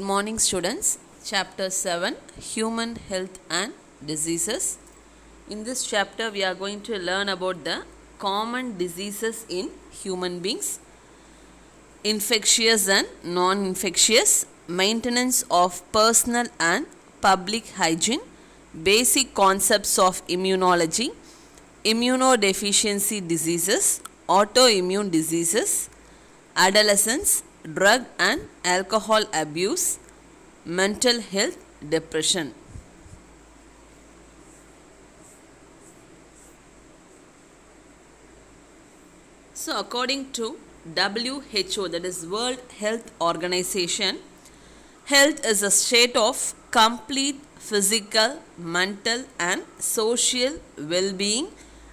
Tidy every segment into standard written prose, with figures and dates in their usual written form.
morning, students. Chapter 7, Human Health and Diseases. In this chapter, we are going to learn about the common diseases in human beings, infectious and non-infectious, maintenance of personal and public hygiene, basic concepts of immunology, immunodeficiency diseases, autoimmune diseases, adolescence, drug and alcohol abuse, mental health, depression. So according to WHO, that is World Health Organization, health is a state of complete physical, mental and social well-being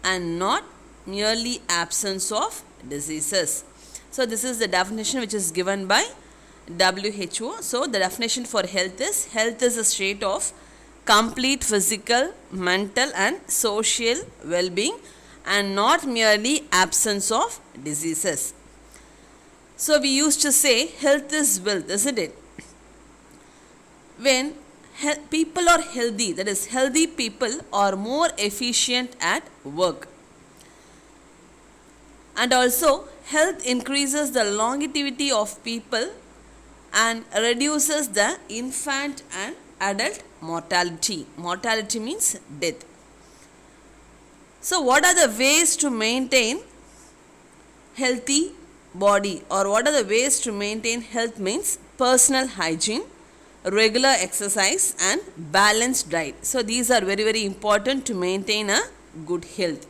and not merely absence of diseases. So this is the definition which is given by WHO. So the definition for health is a state of complete physical, mental and social well-being and not merely absence of diseases. So we used to say health is wealth, isn't it? When people are healthy, that is healthy people are more efficient at work. And also health increases the longevity of people and reduces the infant and adult mortality. Mortality means death. So what are the ways to maintain healthy body, or what are the ways to maintain health? Means personal hygiene, regular exercise and balanced diet. So these are very, very important to maintain a good health.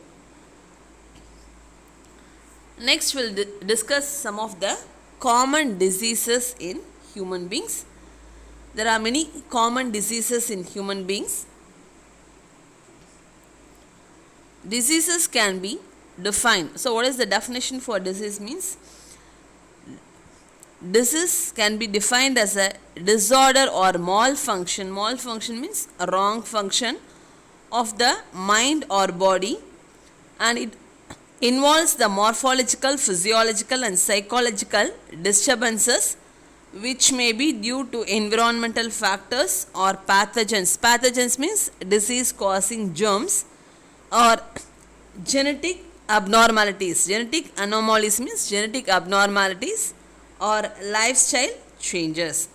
Next we'll discuss some of the common diseases in human beings. There are many common diseases in human beings. Diseases can be defined. So what is the definition for disease? Means disease can be defined as a disorder or malfunction. Malfunction means a wrong function of the mind or body, and it involves the morphological, physiological and psychological disturbances which may be due to environmental factors or pathogens. Pathogens means disease causing germs, or genetic abnormalities. Genetic anomalies means genetic abnormalities or lifestyle changes.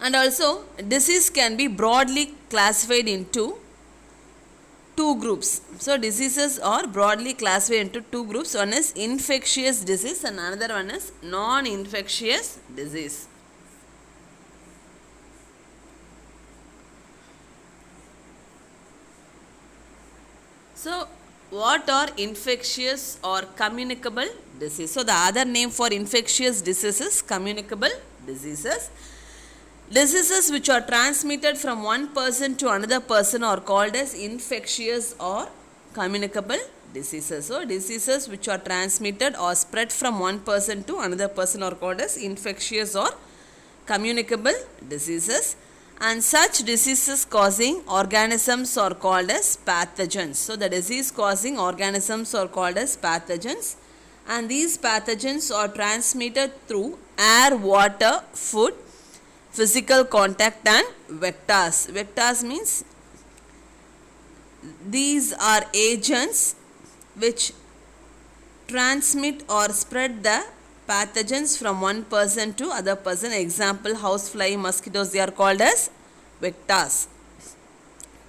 And also disease can be broadly classified into two groups. So diseases are broadly classified into two groups. One is infectious disease and another one is non-infectious disease. So what are infectious or communicable disease? So the other name for infectious disease is communicable diseases. Diseases which are transmitted from one person to another person are called as infectious or communicable diseases. So diseases which are transmitted or spread from one person to another person are called as infectious or communicable diseases. And such diseases causing organisms are called as pathogens. So the disease causing organisms are called as pathogens, and these pathogens are transmitted through air, water, food, physical contact and vectors. Vectors means these are agents which transmit or spread the pathogens from one person to other person. Example, housefly, mosquitoes, they are called as vectors.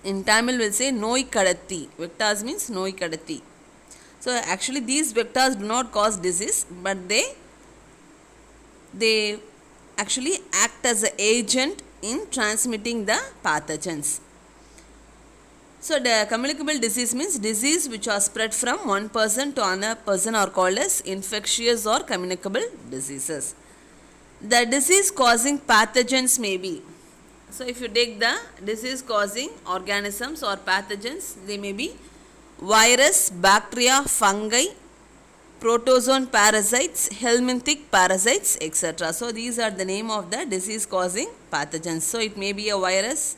In Tamil we'll say noi kadatti. Vectors means noi kadatti. So actually these vectors do not cause disease, but they actually act as an agent in transmitting the pathogens. So the communicable disease means disease which are spread from one person to another person are called as infectious or communicable diseases. The disease causing pathogens may be, so if you take the disease causing organisms or pathogens, they may be virus, bacteria, fungi, protozoan parasites, helminthic parasites, etc. So these are the name of the disease causing pathogens. So it may be a virus,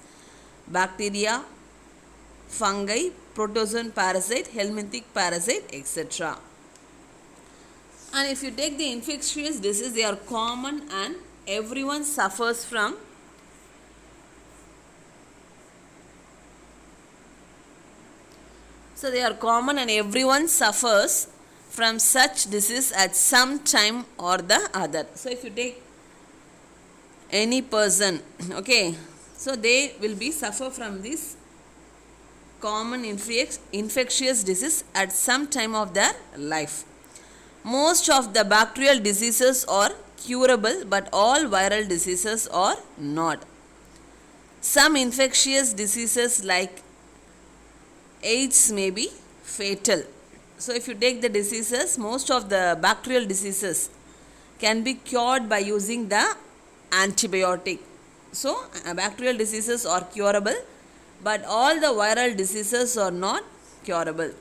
bacteria, fungi, protozoan parasite, helminthic parasite, etc. And if you take the infectious disease, they are common and everyone suffers from so they are common and everyone suffers from such disease at some time or the other. So if you take any person, okay, so they will be suffer from this common infectious disease at some time of their life. Most of the bacterial diseases are curable, but all viral diseases are not. Some infectious diseases like AIDS may be fatal. So if you take the diseases, most of the bacterial diseases can be cured by using the antibiotic. So bacterial diseases are curable, but all the viral diseases are not curable.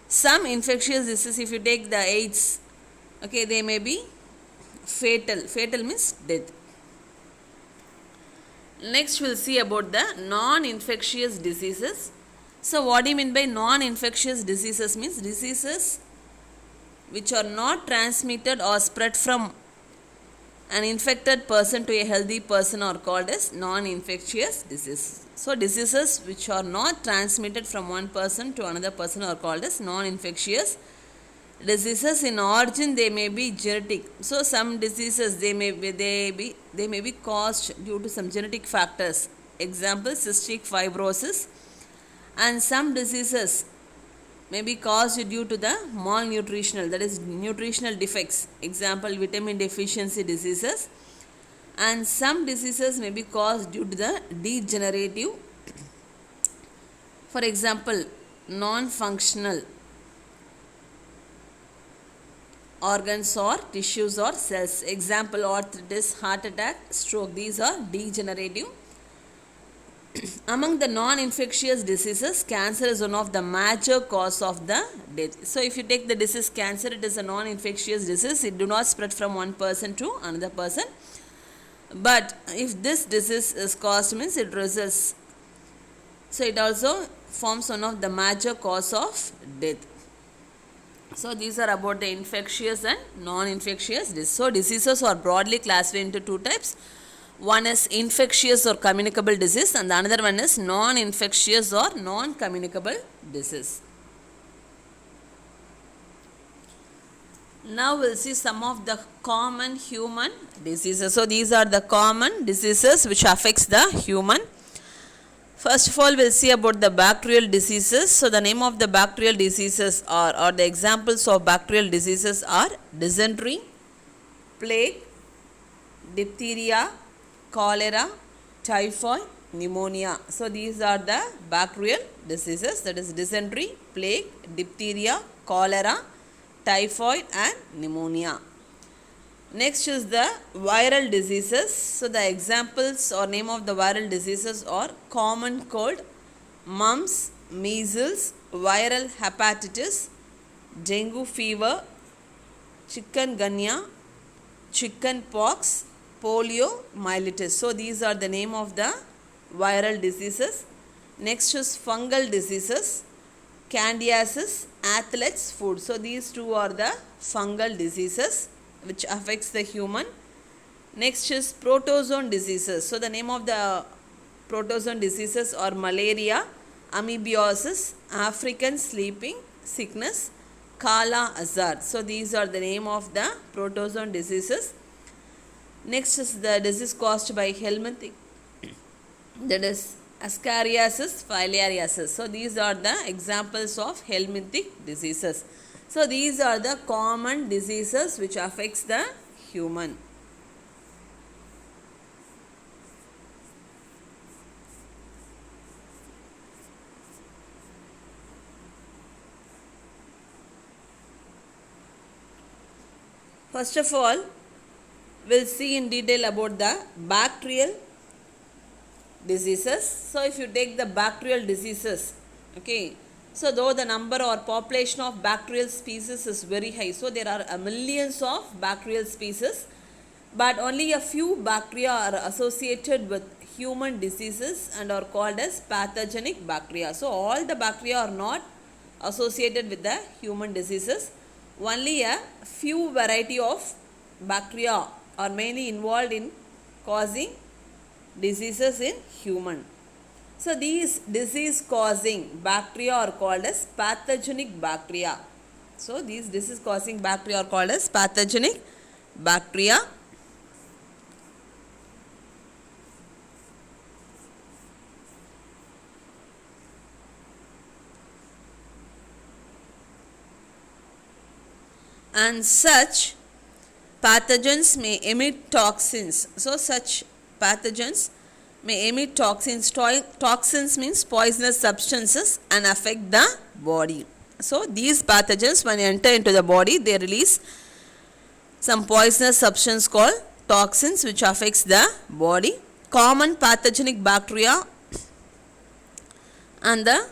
Some infectious diseases, if you take the AIDS, okay, they may be fatal. Fatal means death. Next we'll see about the non-infectious diseases. So what do you mean by non-infectious diseases? Means diseases which are not transmitted or spread from an infected person to a healthy person are called as non-infectious diseases. So diseases which are not transmitted from one person to another person are called as non-infectious diseases. In origin they may be genetic. So some diseases they may be caused due to some genetic factors. Example, cystic fibrosis. And some diseases may be caused due to the malnutritional, that is nutritional defects. Example, vitamin deficiency diseases. And some diseases may be caused due to the degenerative, for example, non-functional organs or tissues or cells. Example, arthritis, heart attack, stroke. These are degenerative. Among the non-infectious diseases, cancer is one of the major cause of the death. So if you take the disease cancer, it is a non-infectious disease. It do not spread from one person to another person. But if this disease is caused, means it results. So it also forms one of the major cause of death. So these are about the infectious and non-infectious diseases. So diseases are broadly classified into two types. One is infectious or communicable disease and the another one is non-infectious or non-communicable disease. Now we'll see some of the common human diseases. So these are the common diseases which affects the human. First of all, we'll see about the bacterial diseases. So the name of the bacterial diseases are, or the examples of bacterial diseases are dysentery, plague, diphtheria, cholera, typhoid, pneumonia. So these are the bacterial diseases, that is dysentery, plague, diphtheria, cholera, typhoid and pneumonia. Next is the viral diseases. So the examples or name of the viral diseases are common cold, mumps, measles, viral hepatitis, dengue fever, chikungunya, chicken pox, poliomyelitis. So these are the name of the viral diseases. Next is fungal diseases, candidiasis, athlete's foot. So these two are the fungal diseases which affects the human. Next is protozoan diseases. So the name of the protozoan diseases are malaria, amoebiasis, African sleeping sickness, Kala Azar. So these are the name of the protozoan diseases. Next is the disease caused by helminthic, that is Ascariasis, filariasis. So these are the examples of helminthic diseases. So these are the common diseases which affects the human. First of all, we'll see in detail about the bacterial diseases. So if you take the bacterial diseases, okay, so though the number or population of bacterial species is very high, so there are millions of bacterial species, but only a few bacteria are associated with human diseases and are called as pathogenic bacteria. So all the bacteria are not associated with the human diseases. Only a few variety of bacteria are mainly involved in causing diseases in human. So these disease causing bacteria are called as pathogenic bacteria. So these disease causing bacteria are called as pathogenic bacteria. And such pathogens may emit toxins. So such pathogens may emit toxins. Toxins means poisonous substances and affect the body. So these pathogens, when enter into the body, they release some poisonous substance called toxins which affects the body. Common pathogenic bacteria and the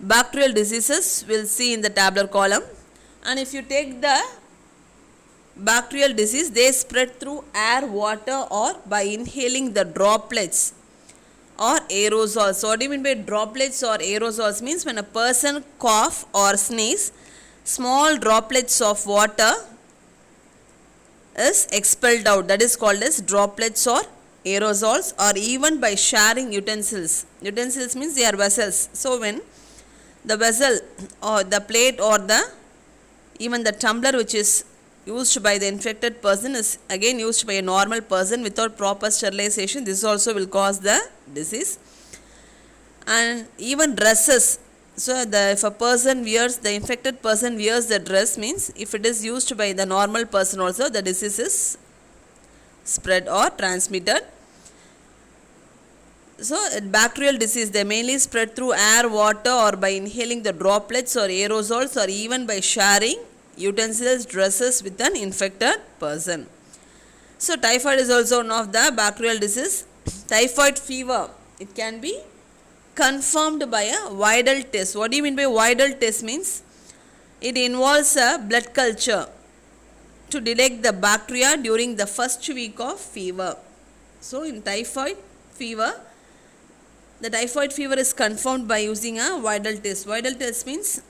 bacterial diseases we'll see in the tabular column. And if you take the bacterial disease, they spread through air, water, or by inhaling the droplets or aerosols. So what do you mean by droplets or aerosols? Means when a person cough or sneeze, small droplets of water is expelled out. That is called as droplets or aerosols, or even by sharing utensils. Utensils means they are vessels. So when the vessel or the plate or the even the tumbler which is used by the infected person is again used by a normal person without proper sterilization, this also will cause the disease. And even dresses. So if a person wears, the infected person wears the dress, means if it is used by the normal person also, the disease is spread or transmitted. So bacterial disease, they mainly spread through air, water, or by inhaling the droplets or aerosols, or even by sharing utensils, dresses with an infected person. So typhoid is also one of the bacterial disease. Typhoid fever, it can be confirmed by a Widal test. What do you mean by Widal test? Means it involves a blood culture to detect the bacteria during the first week of fever. So in typhoid fever, the typhoid fever is confirmed by using a Widal test. Widal test means,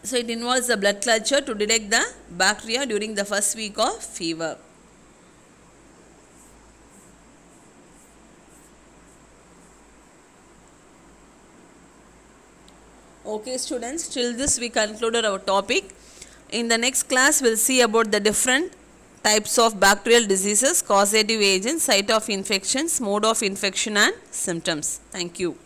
so it involves the blood culture to detect the bacteria during the first week of fever. Okay students, till this we concluded our topic. In the next class we will see about the different types of bacterial diseases, causative agents, site of infections, mode of infection and symptoms. Thank you.